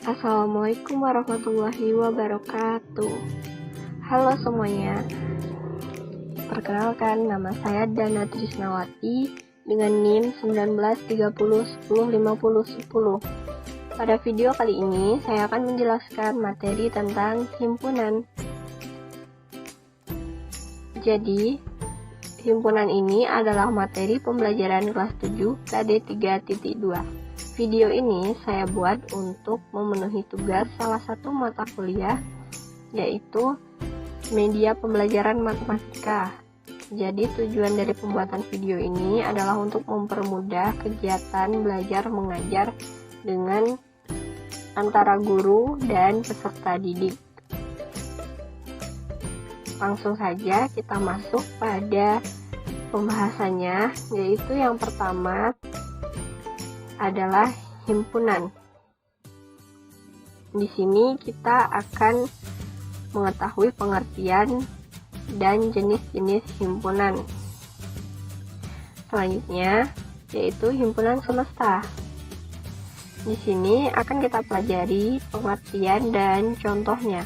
Assalamualaikum warahmatullahi wabarakatuh. Halo semuanya. Perkenalkan, nama saya Dana Trisnawati dengan NIM 1930105010. Pada video kali ini saya akan menjelaskan materi tentang himpunan. Jadi, himpunan ini adalah materi pembelajaran kelas 7 KD 3.2. Video ini saya buat untuk memenuhi tugas salah satu mata kuliah, yaitu media pembelajaran matematika. Jadi tujuan dari pembuatan video ini adalah untuk mempermudah kegiatan belajar mengajar dengan antara guru dan peserta didik. Langsung saja kita masuk pada pembahasannya, yaitu yang pertama adalah himpunan. Di sini kita akan mengetahui pengertian dan jenis-jenis himpunan. Selanjutnya yaitu himpunan semesta. Di sini akan kita pelajari pengertian dan contohnya.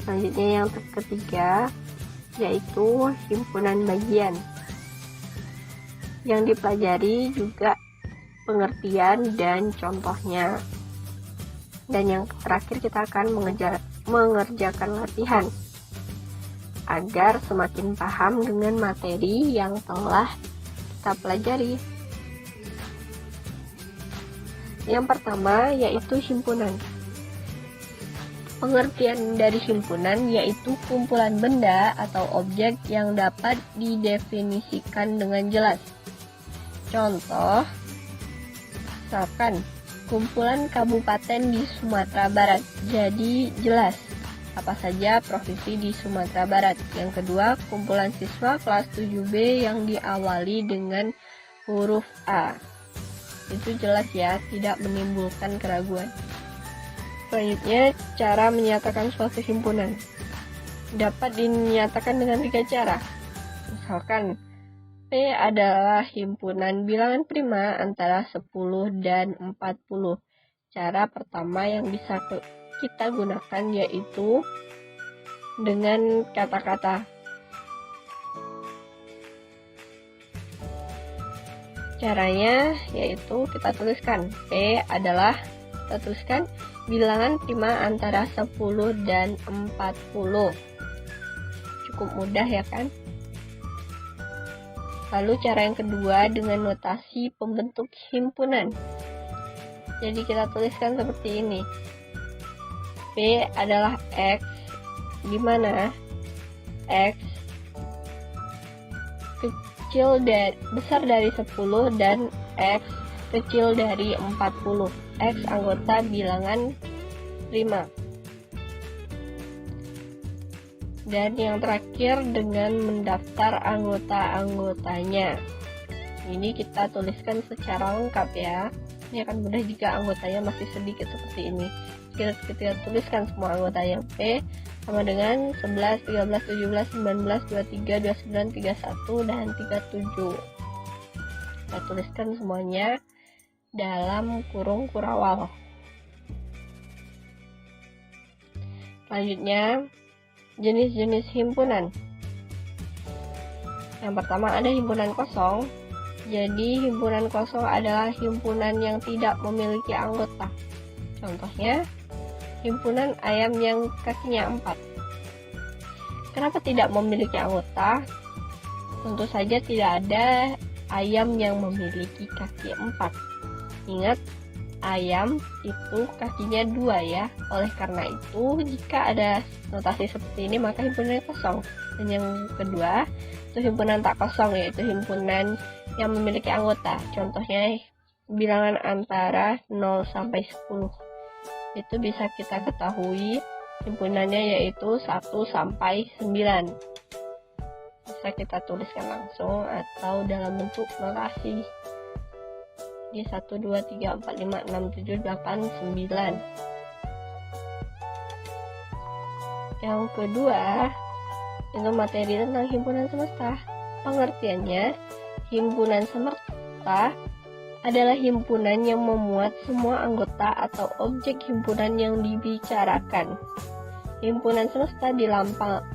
Selanjutnya yang ketiga yaitu himpunan bagian. Yang dipelajari juga pengertian dan contohnya. Dan yang terakhir kita akan mengerjakan latihan agar semakin paham dengan materi yang telah kita pelajari. Yang pertama yaitu himpunan. Pengertian dari himpunan yaitu kumpulan benda atau objek yang dapat didefinisikan dengan jelas. Contoh, misalkan kumpulan kabupaten di Sumatera Barat, jadi jelas apa saja provinsi di Sumatera Barat. Yang kedua, kumpulan siswa kelas 7B yang diawali dengan huruf A, itu jelas ya, tidak menimbulkan keraguan. Selanjutnya, cara menyatakan suatu himpunan dapat dinyatakan dengan 3 cara. Misalkan P adalah himpunan bilangan prima antara 10 dan 40. Cara pertama yang bisa kita gunakan yaitu dengan kata-kata. Caranya yaitu kita tuliskan P adalah, kita tuliskan bilangan prima antara 10 dan 40. Cukup mudah ya kan? Lalu cara yang kedua dengan notasi pembentuk himpunan. Jadi kita tuliskan seperti ini. P adalah X, di mana X besar dari 10 dan X kecil dari 40. X anggota bilangan prima. Dan yang terakhir dengan mendaftar anggota-anggotanya. Ini kita tuliskan secara lengkap ya. Ini akan mudah jika anggotanya masih sedikit seperti ini. Kita tuliskan semua anggotanya. P sama dengan 11, 13, 17, 19, 23, 29, 31, dan 37. Kita tuliskan semuanya dalam kurung kurawal. Selanjutnya, jenis-jenis himpunan. Yang pertama ada himpunan kosong. Jadi himpunan kosong adalah himpunan yang tidak memiliki anggota. Contohnya himpunan ayam yang kakinya 4. Kenapa tidak memiliki anggota? Tentu saja tidak ada ayam yang memiliki kaki 4. Ingat, ayam itu kakinya 2 ya. Oleh karena itu, jika ada notasi seperti ini maka himpunannya kosong. Dan yang kedua, itu himpunan tak kosong, yaitu himpunan yang memiliki anggota. Contohnya bilangan antara 0 sampai 10. Itu bisa kita ketahui himpunannya yaitu 1 sampai 9. Bisa kita tuliskan langsung atau dalam bentuk notasi. Di 1, 2, 3, 4, 5, 6, 7, 8, 9. Yang kedua, itu materi tentang himpunan semesta. Pengertiannya, himpunan semesta adalah himpunan yang memuat semua anggota atau objek himpunan yang dibicarakan. Himpunan semesta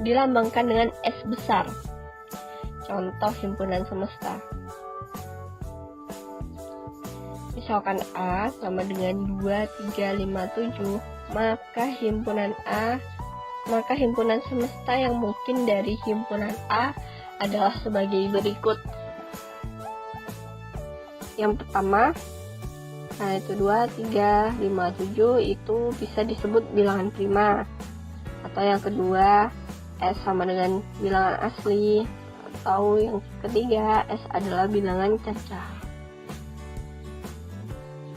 dilambangkan dengan S besar. Contoh himpunan semesta. Misalkan A sama dengan 2, 3, 5, 7, maka himpunan semesta yang mungkin dari himpunan A adalah sebagai berikut. Yang pertama, nah itu 2, 3, 5, 7 itu bisa disebut bilangan prima. Atau yang kedua, S sama dengan bilangan asli. Atau yang ketiga, S adalah bilangan caca.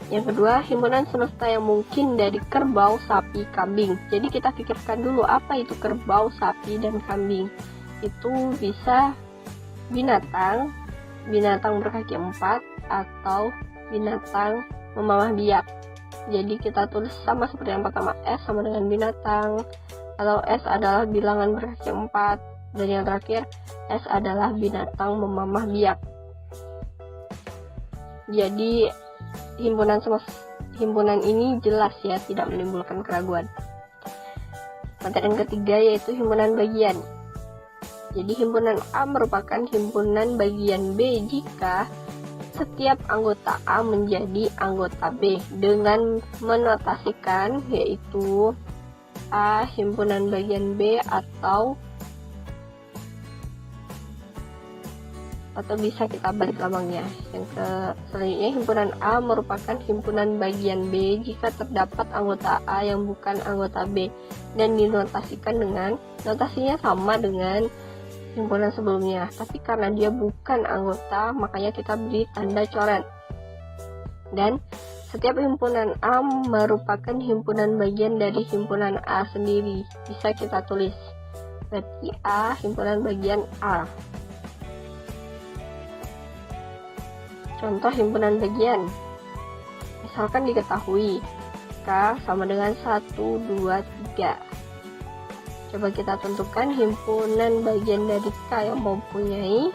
Yang kedua, himpunan semesta yang mungkin dari kerbau, sapi, kambing. Jadi kita pikirkan dulu apa itu kerbau, sapi, dan kambing. Itu bisa binatang berkaki 4, atau binatang memamah biak. Jadi kita tulis sama seperti yang pertama, S sama dengan binatang, atau S adalah bilangan berkaki 4, dan yang terakhir S adalah binatang memamah biak. Jadi himpunan ini jelas ya, tidak menimbulkan keraguan. Materi yang ketiga yaitu himpunan bagian. Jadi himpunan A merupakan himpunan bagian B jika setiap anggota A menjadi anggota B dengan menotasikan yaitu A himpunan bagian B atau bisa kita balik lambangnya. Yang selanjutnya, himpunan A merupakan himpunan bagian B jika terdapat anggota A yang bukan anggota B dan dinotasikan dengan notasinya sama dengan himpunan sebelumnya, tapi karena dia bukan anggota makanya kita beri tanda coret. Dan setiap himpunan A merupakan himpunan bagian dari himpunan A sendiri, bisa kita tulis berarti A himpunan bagian A. Contoh himpunan bagian, misalkan diketahui K sama dengan 1, 2, 3. Coba kita tentukan himpunan bagian dari K yang mempunyai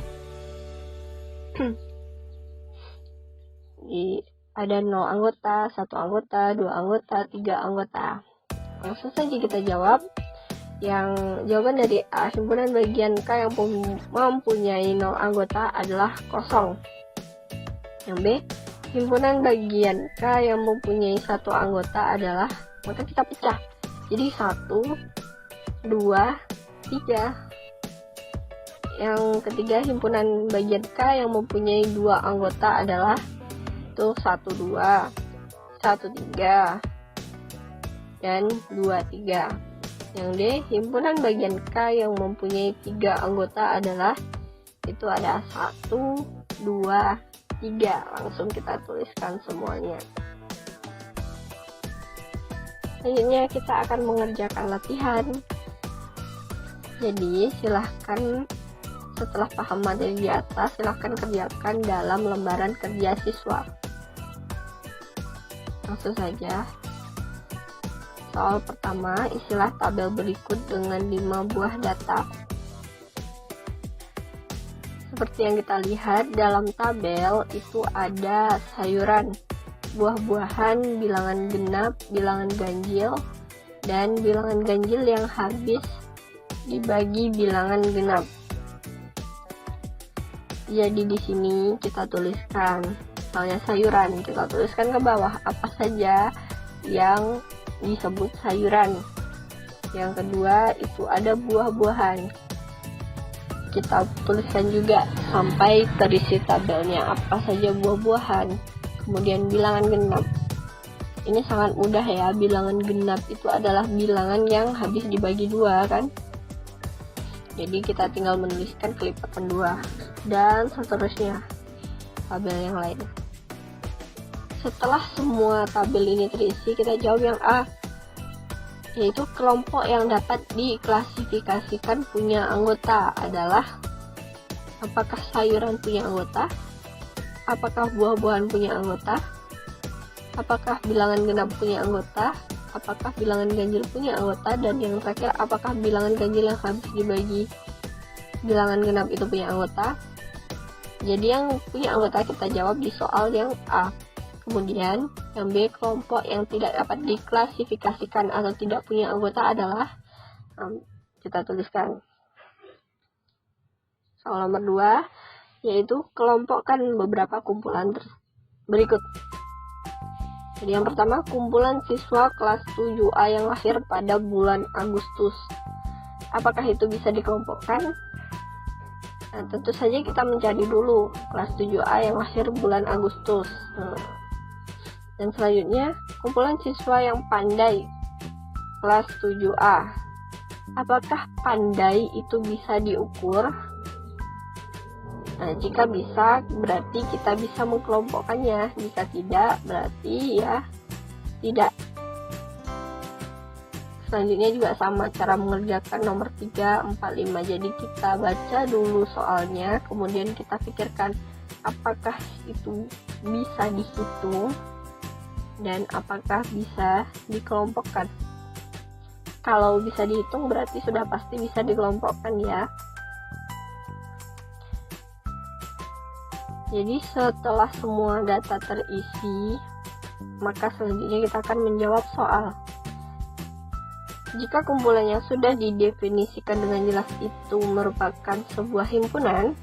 ada 0 anggota, 1 anggota, 2 anggota, 3 anggota. Langsung saja kita jawab. Yang jawaban dari A, himpunan bagian K yang mempunyai 0 anggota adalah kosong. Yang B, himpunan bagian K yang mempunyai 1 anggota adalah, maka kita pecah. Jadi 1, 2, 3. Yang ketiga, himpunan bagian K yang mempunyai 2 anggota adalah itu 1, 2, 1, 3, dan 2, 3. Yang D, himpunan bagian K yang mempunyai 3 anggota adalah itu ada 1, 2, 3. Langsung kita tuliskan semuanya. Selanjutnya kita akan mengerjakan latihan. Jadi silahkan setelah paham materi di atas, silahkan kerjakan dalam lembaran kerja siswa. Langsung saja. Soal pertama, isilah tabel berikut dengan 5 buah data. Seperti yang kita lihat dalam tabel itu ada sayuran, buah-buahan, bilangan genap, bilangan ganjil, dan bilangan ganjil yang habis dibagi bilangan genap. Jadi di sini kita tuliskan, misalnya sayuran, kita tuliskan ke bawah apa saja yang disebut sayuran. Yang kedua itu ada buah-buahan. Kita tuliskan juga sampai terisi tabelnya apa saja buah-buahan. Kemudian bilangan genap. Ini sangat mudah ya, bilangan genap itu adalah bilangan yang habis dibagi 2 kan. Jadi kita tinggal menuliskan kelipatan 2 dan seterusnya tabel yang lain. Setelah semua tabel ini terisi, kita jawab yang A, yaitu kelompok yang dapat diklasifikasikan punya anggota adalah apakah sayuran punya anggota, apakah buah-buahan punya anggota, apakah bilangan genap punya anggota, apakah bilangan ganjil punya anggota, dan yang terakhir apakah bilangan ganjil yang habis dibagi bilangan genap itu punya anggota. Jadi yang punya anggota kita jawab di soal yang A. Kemudian yang B, kelompok yang tidak dapat diklasifikasikan atau tidak punya anggota adalah, kita tuliskan. Soal nomor 2, yaitu kelompokkan beberapa kumpulan berikut. Jadi yang pertama, kumpulan siswa kelas 7A yang lahir pada bulan Agustus. Apakah itu bisa dikelompokkan? Nah, tentu saja kita mencari dulu kelas 7A yang lahir bulan Agustus. Dan selanjutnya, kumpulan siswa yang pandai kelas 7A. Apakah pandai itu bisa diukur? Nah, jika bisa, berarti kita bisa mengkelompokkannya. Jika tidak, berarti ya tidak. Selanjutnya juga sama cara mengerjakan nomor 3, 4, 5. Jadi kita baca dulu soalnya, kemudian kita pikirkan apakah itu bisa dihitung dan apakah bisa dikelompokkan. Kalau bisa dihitung berarti sudah pasti bisa dikelompokkan ya. Jadi setelah semua data terisi, maka selanjutnya kita akan menjawab soal. Jika kumpulan yang sudah didefinisikan dengan jelas itu merupakan sebuah himpunan,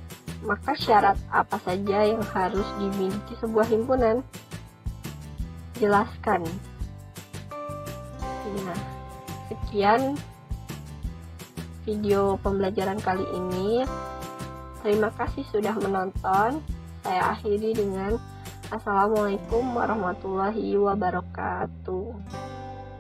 maka syarat apa saja yang harus dimiliki sebuah himpunan? Jelaskan. Nah, sekian video pembelajaran kali ini. Terima kasih sudah menonton. Saya akhiri dengan Assalamualaikum warahmatullahi wabarakatuh.